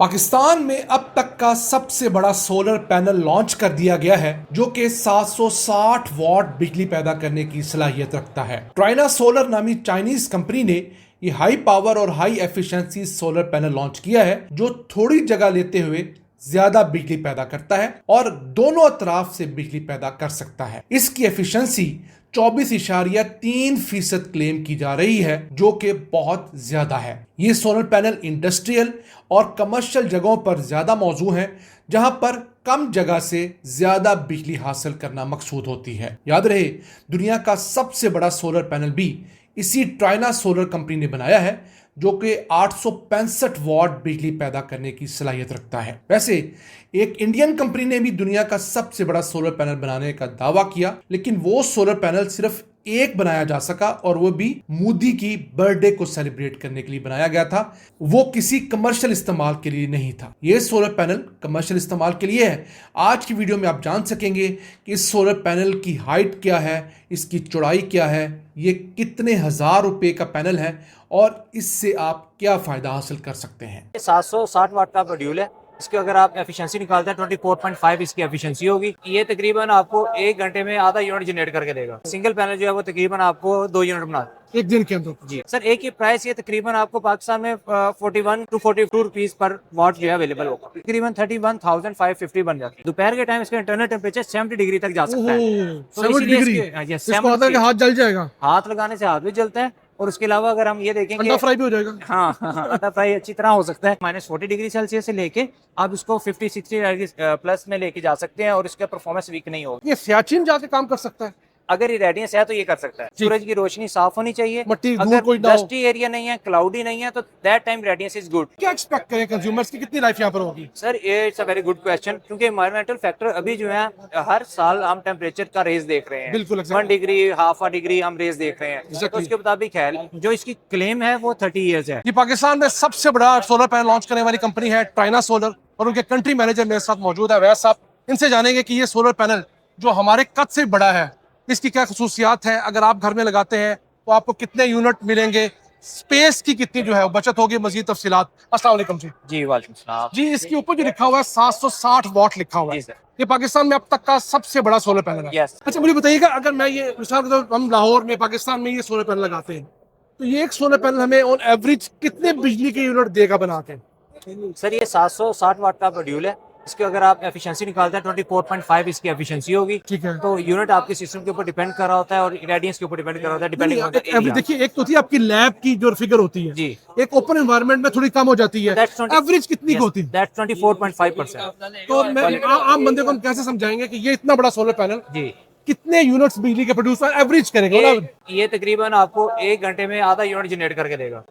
पाकिस्तान में अब तक का सबसे बड़ा सोलर पैनल लॉन्च कर दिया गया है जो कि 760 वॉट बिजली पैदा करने की सलाहियत रखता है। ट्राइना सोलर नामी चाइनीज कंपनी ने ये हाई पावर और high efficiency solar panel launch किया है जो थोड़ी जगह लेते हुए ज्यादा बिजली पैदा करता है और दोनों तरफ से बिजली पैदा कर सकता है। इसकी एफिशिएंसी 24.3% क्लेम की जा रही है जो कि बहुत ज्यादा है। ये सोलर पैनल इंडस्ट्रियल और कमर्शियल जगहों पर ज्यादा मौजूद है जहां पर कम जगह से ज्यादा बिजली हासिल करना मकसूद होती है। याद रहे, दुनिया का सबसे बड़ा सोलर पैनल भी इसी ट्राइना सोलर कंपनी ने बनाया है जो कि 865 वॉट बिजली पैदा करने की सलाहियत रखता है। वैसे एक इंडियन कंपनी ने भी दुनिया का सबसे बड़ा सोलर पैनल बनाने का दावा किया, लेकिन वो सोलर पैनल सिर्फ एक बनाया जा सका और वो भी मोदी की बर्थडे को सेलिब्रेट करने के लिए बनाया गया था। वो किसी कमर्शियल इस्तेमाल के लिए नहीं था। ये सोलर पैनल कमर्शियल इस्तेमाल के लिए है। आज की वीडियो में आप जान सकेंगे कि इस सोलर पैनल की हाइट क्या है, इसकी चौड़ाई क्या है, ये कितने हजार रुपए का पैनल है और इससे आप क्या फायदा हासिल कर सकते हैं। 760 वाट का मॉड्यूल है। इसके अगर आप एफिशिएंसी निकालते हैं 24.5 इसकी एफिशिएंसी होगी। ये तकरीबन आपको 1 घंटे में आधा यूनिट जनरेट करके देगा। सिंगल पैनल जो है वो तकरीबन आपको 2 यूनिट बना एक दिन के अंदर। जी सर, एक ही प्राइस ये तकरीबन आपको पाकिस्तान में 41 to 42 रुपीज पर वॉट जो है अवेलेबल होगा। तकरीबन 31,550 बन जाती है। दोपहर के टाइम इसका इंटरनल टेम्परेचर 70 डिग्री तक जा सकता है। तो 70 डिग्री इसको हाथ जल जाएगा। हाथ लगाने से हाथ भी जलता है और उसके अलावा अगर हम ये देखेंगे अंडा फ्राई भी हो जाएगा। हाँ, अंडा फ्राई अच्छी तरह हो सकता है। -40 डिग्री सेल्सियस से लेके आप इसको 50-60 प्लस में लेके जा सकते हैं और इसका परफॉर्मेंस वीक नहीं होगा। ये सियाचिन जाके काम कर सकता है अगर ये रेडियंस है तो ये कर सकता है। सूरज की रोशनी साफ होनी चाहिए। मट्टी अगर कोई ना हो, डस्टी एरिया नहीं है, क्लाउडी नहीं है, तो that time radiance is good. क्या एक्सपेक्ट करें कंज्यूमर्स की कितनी लाइफ यहाँ पर होगी? सर ये it's a very good question, क्योंकि एनवायरमेंटल फैक्टर अभी जो है हर साल हम टेम्परेचर का रेस देख रहे हैं। बिल्कुल 1 डिग्री, हाफ a डिग्री हम रेस देख रहे हैं। तो उसके मुताबिक है जो इसकी क्लेम है वो 30 ईयर्स है। ये पाकिस्तान में सबसे बड़ा सोलर पैनल लॉन्च करने वाली कंपनी है ट्राइना सोलर और उनके कंट्री मैनेजर मेरे साथ मौजूद है वैद साहब। इनसे जानेंगे कि ये सोलर पैनल जो हमारे कद से बड़ा है इसकी क्या खसूसियात है, अगर आप घर में लगाते हैं तो आपको कितने यूनिट मिलेंगे, स्पेस की कितनी जो है बचत होगी, मजीद तफसीलात। अस्सलाम वालेकुम जी। जी वालेकुम सलाम जी, इसके ऊपर जो लिखा हुआ है 760 वॉट लिखा हुआ है, ये पाकिस्तान में अब तक का सबसे बड़ा सोलर पैनल है। Yes. अच्छा मुझे बताइएगा, अगर मैं ये मिसाल के तौर पर हम लाहौर में पाकिस्तान में ये सोलर पैनल लगाते हैं तो ये एक सोलर पैनल हमें ऑन एवरेज कितने बिजली के यूनिट देगा बना के? सर ये 760 वाट का मॉड्यूल है। इसके अगर आप एफिशिएंसी निकालते हैं 24.5 इसकी एफिशिएंसी होगी। ठीक है। तो यूनिट आपके सिस्टम के ऊपर डिपेंड कर रहा होता है और रेडियंस के ऊपर डिपेंड कर रहा होता है, डिपेंडिंग ऑन द एरिया। देखिए, एक तो थी आपकी लैब की जो फिगर होती है जी, एक ओपन एनवायरनमेंट में थोड़ी कम हो जाती है, एवरेज कितनी होती है? दैट्स 24.5%। तो मैं आम बंदे को हम कैसे समझाएंगे कि ये इतना बड़ा सोलर पैनल जी कितने यूनिट्स बिजली के प्रोड्यूस एवरेज करेगा? ये तकरीबन आपको 1 घंटे में आधा यूनिट जनरेट करके देगा।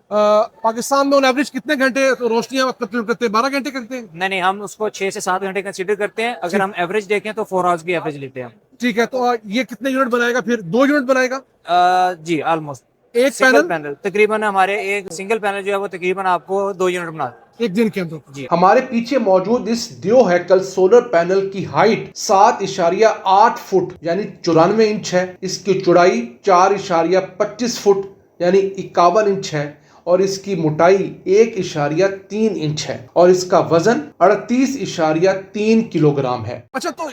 पाकिस्तान में ऑन एवरेज कितने घंटे तो रोशनी आप कंप्लीट करते हैं? 12 घंटे करते हैं? नहीं, हम उसको 6 से 7 घंटे कंसीडर करते हैं। अगर हम एवरेज देखें तो 4 आवर्स की एवरेज लेते हैं। ठीक है, तो ये कितने यूनिट बनाएगा फिर? 2 यूनिट बनाएगा? जी ऑलमोस्ट। एक सिंगल पैनल तकरीबन हमारे एक सिंगल पैनल जो है वो तकरीबन आपको 2 यूनिट बना एक दिन के अंदर। जी। हमारे पीछे मौजूद इस दियो हैकल सोलर पैनल की हाइट 7.8 फुट यानी 94 इंच है। इसकी चौड़ाई 4.25 फुट यानी 51 इंच है और इसकी मोटाई 1.3 इंच है और इसका वजन 38.3 किलोग्राम है। अच्छा, तो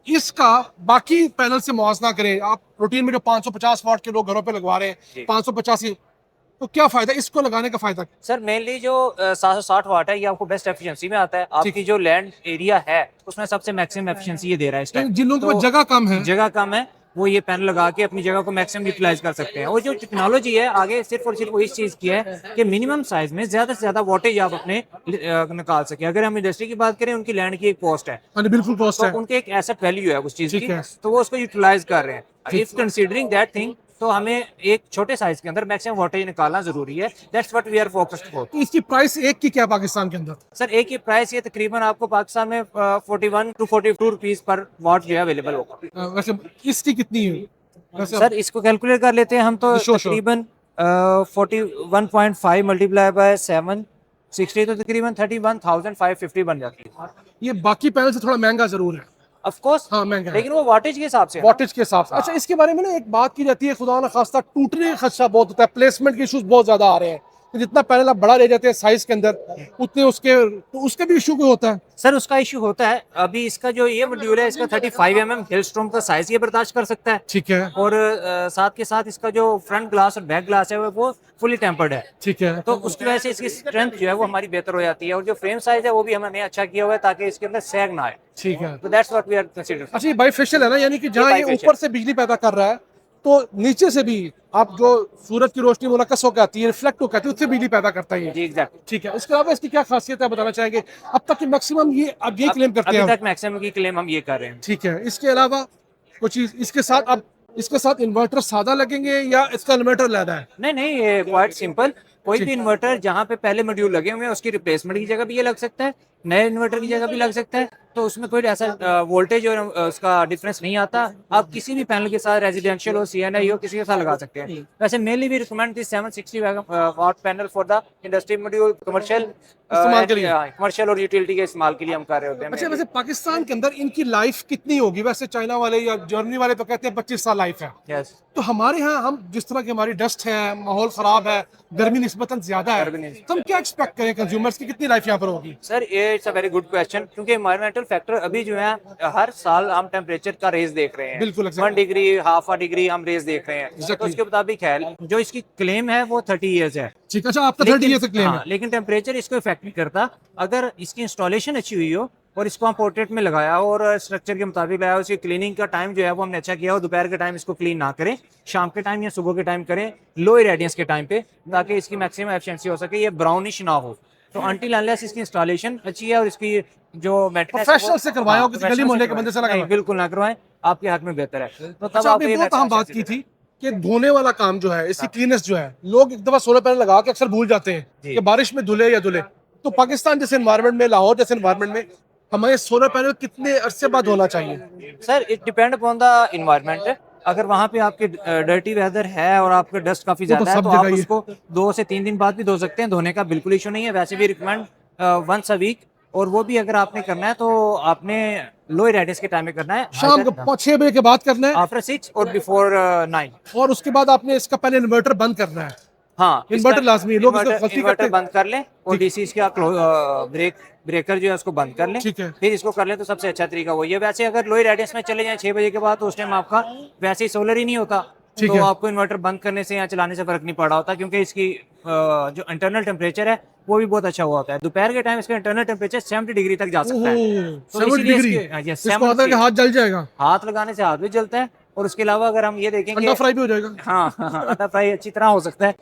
इसका बाकी पैनल से मुआवजा करें, आप रूटीन में जो 550 वाट के लोग घरों पे लगवा रहे हैं 585, तो क्या फायदा इसको लगाने का? फायदा सर मेनली जो 760 वाट है ये आपको बेस्ट एफिशिएंसी में आता है। आपकी जो लैंड एरिया है उसमें सबसे मैक्सिमम एफिशिएंसी ये दे रहा है इस टाइम। जिन लोगों के पास जगह कम है वो ये पैनल लगा के अपनी जगह को मैक्सिमम यूटिलाइज कर सकते हैं। और जो टेक्नोलॉजी है आगे सिर्फ और सिर्फ वो इस चीज की है कि मिनिमम साइज में ज्यादा से ज्यादा वोटेज आप अपने निकाल सके। अगर हम इंडस्ट्री की बात करें, उनकी लैंड की एक कॉस्ट है, बिल्कुल कॉस्ट तो है, उनके एक एसेट वैल्यू है उस चीज की, तो वो उसको यूटिलाइज कर रहे हैं। इफ कंसीडरिंग दैट थिंग, तो हमें एक छोटे साइज के अंदर मैक्सिमम वोल्टेज निकालना जरूरी है। That's what we are focused for. इसकी प्राइस एक की क्या पाकिस्तान के अंदर? सर एक ही प्राइस ये तकरीबन आपको पाकिस्तान में 41 to 42 रुपीज पर वॉट जो है अवेलेबल होगा। वैसे इसकी कितनी है? सर इसको कैलकुलेट कर लेते हैं हम, तो तकरीबन 41.5 मल्टीप्लाई बाय 760 तो तकरीबन 31,550 बन जाती है। ये बाकी पैनल से थोड़ा महंगा जरूर है, ऑफ कोर्स। हाँ महंगा है, लेकिन वो वाटेज के हिसाब से, वाटेज के हिसाब से। अच्छा, इसके बारे में ना एक बात की जाती है, खुदा ना खास्ता टूटने का खदशा बहुत होता है, प्लेसमेंट के इश्यूज बहुत ज्यादा आ रहे हैं, तो जितना पैनल आप बड़ा ले जाते हैं साइज के अंदर उतने उसके भी इशू कोई होता है? सर उसका इशू होता है। अभी इसका जो ये मॉड्यूल है इसका 35 हेलस्टॉर्म का साइज ये बर्दाश्त कर सकता है। ठीक है, और साथ के साथ इसका जो फ्रंट ग्लास और बैक ग्लास है वो फुली टेम्पर्ड है। ठीक है। तो उसकी वजह से इसकी स्ट्रेंथ जो है वो हमारी बेहतर हो जाती है। और जो फ्रेम साइज है वो भी हमने अच्छा किया हुआ है ताकि इसके अंदर सैग ना आए। ठीक है। तो that's what we are consider. अच्छा, ये बाइफेशियल है ना, यानी कि जहाँ ये bifacial। ऊपर से बिजली पैदा कर रहा है तो नीचे से भी आप जो सूरज की रोशनी मुनक्कस होकर आती है, रिफ्लेक्ट होकर आती है, उससे बिजली पैदा करता है ये। जी एग्जैक्टली। ठीक है। इसके अलावा इसकी क्या खासियत है बताना चाहेंगे? अब तक की मैक्सिमम ये आप ये क्लेम करते हैं अभी हम। तक मैक्सिमम की क्लेम हम ये कर रहे हैं। ठीक है। इसके अलावा कुछ चीज इसके साथ इन्वर्टर सादा लगेंगे या इसका इन्वर्टर लैदा है? नहीं नहीं, ये क्वाइट सिंपल। कोई भी इन्वर्टर जहाँ पे पहले मॉड्यूल लगे हुए हैं उसकी रिप्लेसमेंट की जगह भी ये लग सकता है, नए इन्वर्टर की जगह भी लग सकता है। तो उसमें कोई ऐसा वोल्टेज और उसका डिफरेंस नहीं आता। आप किसी भी पैनल के साथ, रेजिडेंशियल हो, CNI हो, किसी के साथ लगा सकते हैं। वैसे मेनली भी recommend this 760 watt panel for the industry module, commercial इस्तेमाल के लिए। कमर्शियल और यूटिलिटी के इस्तेमाल के लिए हम कर रहे होते हैं। अच्छा, वैसे पाकिस्तान के अंदर इनकी लाइफ कितनी होगी? वैसे चाइना वाले या जर्मनी वाले तो कहते हैं 25 साल लाइफ है। यस। तो हमारे यहाँ हम जिस तरह की हमारी डस्ट है, माहौल खराब है, गर्मी निस्बतन ज्यादा है, तो हम क्या एक्सपेक्ट करें कंज्यूमर्स की कितनी लाइफ यहाँ पर होगी? सर ये it's a very good question, क्योंकि एनवायरमेंटल फैक्टर अभी जो है हर साल हम टेम्परेचर का रेज देख रहे हैं। बिल्कुल, exactly। 1 degree, half a degree हम रेज देख रहे हैं। Exactly। तो उसके मुताबिक है जो इसकी क्लेम है वो 30 इयर्स है। ठीक है। अच्छा, आपका 30 ईयर से क्लेम है। लेकिन टेम्परेचर इसको इफेक्ट नहीं करता। अगर इसकी इंस्टॉलेशन अच्छी हुई हो और इसको हम पोर्ट्रेट में लगाया हो और स्ट्रक्चर के मुताबिक लगाया, उसकी क्लीनिंग का टाइम जो है वो हमने अच्छा किया हो, दोपहर के टाइम इसको क्लीन ना करें, शाम के टाइम या सुबह के टाइम करें, लो रेडियंस के टाइम पे, ताकि इसकी मैक्सिमम एफिशिएंसी हो सके, ये ब्राउनिश ना हो। तो अनटिल अनलेस इसकी इंस्टॉलेशन अच्छी है और इसकी जो मेंटेनेंस प्रोफेशनल से करवाया हो, किसी गली मोहल्ले के बंदे से लगाया? नहीं, बिल्कुल ना करवाएं, आपके हक में बेहतर है। तो तब अच्छा, आप अभी वो तो हम बात की थी कि धोने वाला काम जो है, इसकी क्लीनेस जो है, लोग एक दफा सोलर पैनल लगा के अक्सर भूल जाते हैं कि बारिश में धुले या धुले। तो पाकिस्तान जैसे एनवायरनमेंट में, लाहौर जैसे एनवायरनमेंट में हमारे सोलर पैनल कितने अरसे बाद होना चाहिए? Sir it depend upon the environment. अगर वहाँ पे आपके डर्टी वेदर है और आपका डस्ट काफी ज्यादा है सब तो आप जगह ही है। उसको 2 से 3 दिन बाद भी धो सकते हैं, धोने का बिल्कुल इशू नहीं है। वैसे भी रिकमेंड वंस अ वीक, और वो भी अगर आपने करना है तो आपने लो रेडियस के टाइम में करना है, शाम को 5-6 बजे के बाद करना है आफ्टर 6 और बिफोर 9। और उसके बाद आपने इसका पहले इन्वर्टर बंद करना है। हाँ, इन्वर्टर लाजमी है, लोग इसको गलती करते इन्वर्टर हैं। बंद कर लें और डीसी इसका ब्रेकर जो है उसको बंद कर लें। ठीक है। फिर इसको कर लें तो सबसे अच्छा तरीका वही है। वैसे अगर लो रेडियस में चले जाएं 6 बजे के बाद तो उस टाइम आपका वैसे ही सोलर ही नहीं होता, ठीक तो है। आपको इन्वर्टर बंद करने से या चलाने से फर्क नहीं पड़ा होता, क्योंकि इसकी जो इंटरनल टेम्परेचर है वो भी बहुत अच्छा हुआ होता है। दोपहर के टाइम इसका इंटरनल टेम्परेचर 70 डिग्री तक जा सकता है। तो 70 इसीलिए डिग्री yes, इसको आता है कि हाथ जल जाएगा, हाथ लगाने से हाथ भी जलता है। और उसके अलावा अगर हम ये देखेंगे, अंडा फ्राई भी हो जाएगा। हाँ, अंडा फ्राई अच्छी तरह हो सकता है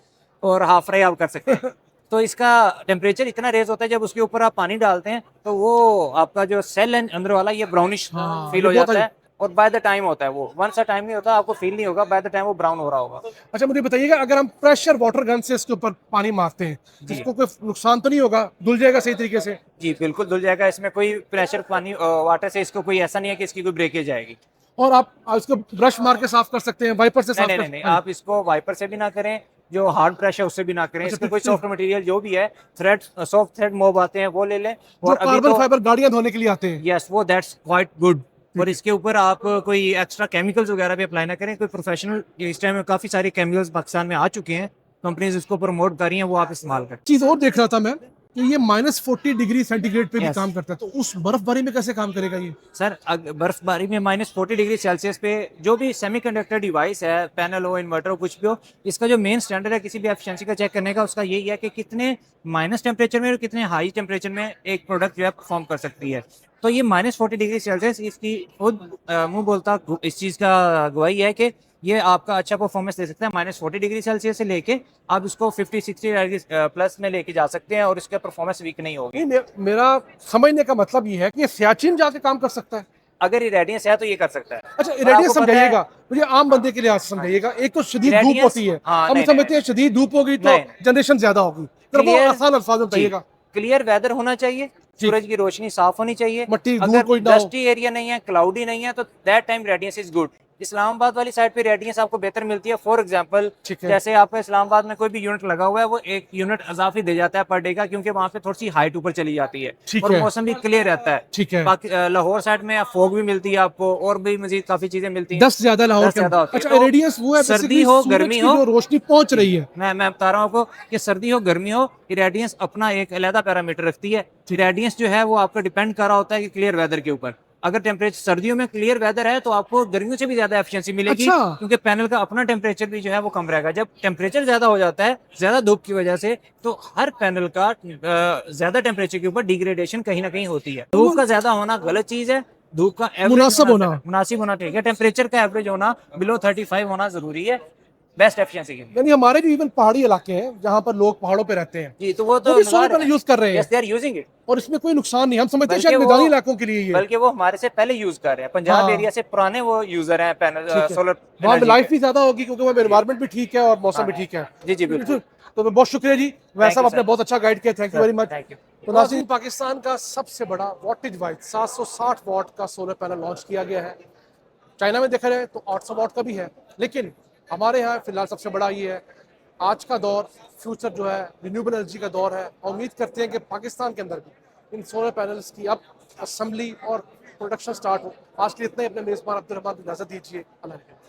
और हाफ फ्राई आप कर सकते हैं। तो इसका टेम्परेचर इतना रेज होता है, जब उसके ऊपर आप पानी डालते हैं तो वो आपका जो सेल है अंदर वाला ये ब्राउनिश फील हो जाता है। और बाय द टाइम होता है वो, वंस अ टाइम नहीं होता, आपको फील नहीं होगा, बाय द टाइम वो ब्राउन हो रहा होगा। अच्छा, मुझे बताइएगा, अगर हम प्रेशर वाटर गन से इसके ऊपर पानी मारते हैं, इसको कोई नुकसान तो नहीं होगा? धुल जाएगा सही तरीके से? जी बिल्कुल धुल जाएगा। इसमें कोई प्रेशर पानी वाटर से इसको कोई ऐसा नहीं है कि इसकी कोई ब्रेकेज आएगी। और आप इसको ब्रश मार के साफ कर सकते हैं, वाइपर से साफ नहीं कर नहीं नहीं, आप इसको वाइपर से भी ना करें, जो हार्ड ब्रश है उससे भी ना करें। इसका कोई सॉफ्ट मटेरियल जो भी है, थ्रेड, सॉफ्ट थ्रेड मोब आते हैं वो ले लें। जो और अभी कार्बन तो फाइबर गाड़ियां धोने के लिए आते हैं। यस, वो दैट्स क्वाइट गुड। और इसके ऊपर आप कोई एक्स्ट्रा केमिकल्स वगैरह भी अप्लाई ना करें। कोई प्रोफेशनल, इस टाइम में काफी सारे केमिकल्स पाकिस्तान में आ चुके हैं, कंपनीज इसको प्रमोट कर रही हैं, वो आप इस्तेमाल करें। चीज और देख रहा था मैं कि ये -40 डिग्री सेंटीग्रेड पे भी Yes। काम करता है, तो उस बर्फबारी में कैसे काम करेगा ये? सर बर्फबारी में -40 डिग्री सेल्सियस पे जो भी सेमीकंडक्टर डिवाइस है, पैनल हो, इन्वर्टर हो, कुछ भी हो, इसका जो मेन स्टैंडर्ड है किसी भी एफिशिएंसी का चेक करने का, उसका यही है कि कितने माइनस टेम्परेचर में और कितने हाई टेम्परेचर में एक प्रोडक्ट जो है परफॉर्म कर सकती है। तो ये -40 डिग्री सेल्सियस इसकी खुद मुंह बोलता इस चीज़ का गवाही है कि ये आपका अच्छा परफॉर्मेंस दे सकता है। -40 डिग्री सेल्सियस से लेके आप इसको 50-60 प्लस में लेके जा सकते हैं और इसका परफॉर्मेंस वीक नहीं होगी। मेरा समझने का मतलब ये है कि ये सियाचिन जाके काम कर सकता है। अगर इरेडियंस है तो ये कर सकता है। अच्छा, और इरेडियंस आपको पता है- समझाइएगा, मुझे आम बंदे के लिए आज समझाइएगा। एक तो शदीद धूप Irradiance- होती है, हाँ, हम नहीं, समझते हैं शदीद धूप होगी तो नहीं। जनरेशन ज्यादा होगी, तो वो Clear- आसान अल्फाज में बताइएगा। क्लियर वेदर होना चाहिए, सूरज की रोशनी साफ होनी चाहिए, मट्टी, धूल अगर कोई ना हो। डस्टी एरिया नहीं है, क्लाउडी नहीं है, तो that time radiance is good. Islamabad वाली साइड पे रेडियंस आपको बेहतर मिलती है। फॉर एग्जांपल ठीक है। जैसे आपको इस्लामाबाद में कोई भी यूनिट लगा हुआ है, वो एक यूनिट इजाफी दे जाता है पर डे का, क्योंकि वहाँ पे थोड़ी सी हाइट ऊपर चली जाती है ठीक और है। मौसम भी क्लियर रहता है। ठीक है। लाहौर साइड में फॉग भी मिलती है आपको, और भी मजीद काफी चीजें मिलती हैं। 10 ज्यादा लाहौर 10 के ज्यादा होती है। अच्छा, तो रेडियंस वो है सर्दी basically हो सूरज गर्मी की हो, जो रोशनी पहुंच रही है। मैं बता रहा हूँ आपको कि सर्दी हो गर्मी हो, रेडियंस अपना एक अलग पैरामीटर रखती है। रेडियंस जो है वो आपका डिपेंड कर रहा होता है कि क्लियर वेदर के ऊपर। अगर टेम्परेचर सर्दियों में क्लियर वेदर है तो आपको गर्मियों से भी ज्यादा एफिशिएंसी मिलेगी, अच्छा। क्योंकि पैनल का अपना टेम्परेचर भी जो है वो कम रहेगा। जब टेम्परेचर ज्यादा हो जाता है ज्यादा धूप की वजह से, तो हर पैनल का ज्यादा टेम्परेचर के ऊपर डिग्रेडेशन कहीं ना कहीं होती है। धूप का ज्यादा होना गलत चीज है, धूप का एवरेज मुनासिब होना ठीक है। टेम्परेचर का एवरेज होना बिलो 35 होना जरूरी है बेस्ट एफिशिएंसी के लिए। यानी हमारे भी इवन पहाड़ी इलाके हैं जहाँ पर लोग पहाड़ों पे रहते हैं, जी, तो वो वो तो भी सोलर पैनल यूज कर रहे हैं yes they are using it. और इसमें कोई नुकसान नहीं। हम समझते हैं बल्कि शायद वो मैदानी इलाकों के लिए ये बल्कि वो हमारे से पहले यूज कर रहे हैं, पंजाब हाँ। एरिया से पुराने वो यूजर हैं पैनल ठीक है। सोलर वहाँ पे एनर्जी लाइफ के। भी ज्यादा होगी क्योंकि वहाँ एनवायरनमेंट भी ठीक है और मौसम भी हाँ। ठीक है। जी जी बिल्कुल। तो मैं बहुत शुक्रिया जी, वैसा you, आपने sir. बहुत अच्छा गाइड किया, thank you very much. Thank you. तो नाज़रीन, पाकिस्तान का सबसे बड़ा वॉटेज वाइज 760 वॉट का सोलर पैनल लॉन्च किया गया है। चाइना में देखा जाए तो 800 वॉट का भी है, लेकिन हमारे यहाँ फिलहाल सबसे बड़ा ये है। आज का दौर फ्यूचर जो है रिन्यूएबल एनर्जी का दौर है, और उम्मीद करते हैं कि पाकिस्तान के अंदर भी इन सोलर पैनल्स की अब असेंबली और प्रोडक्शन स्टार्ट हो। आज के लिए इतना ही। अपने मेज़बान अब्दुल रहमान को इजाज़त दीजिए। अल्लाह हाफ़िज़।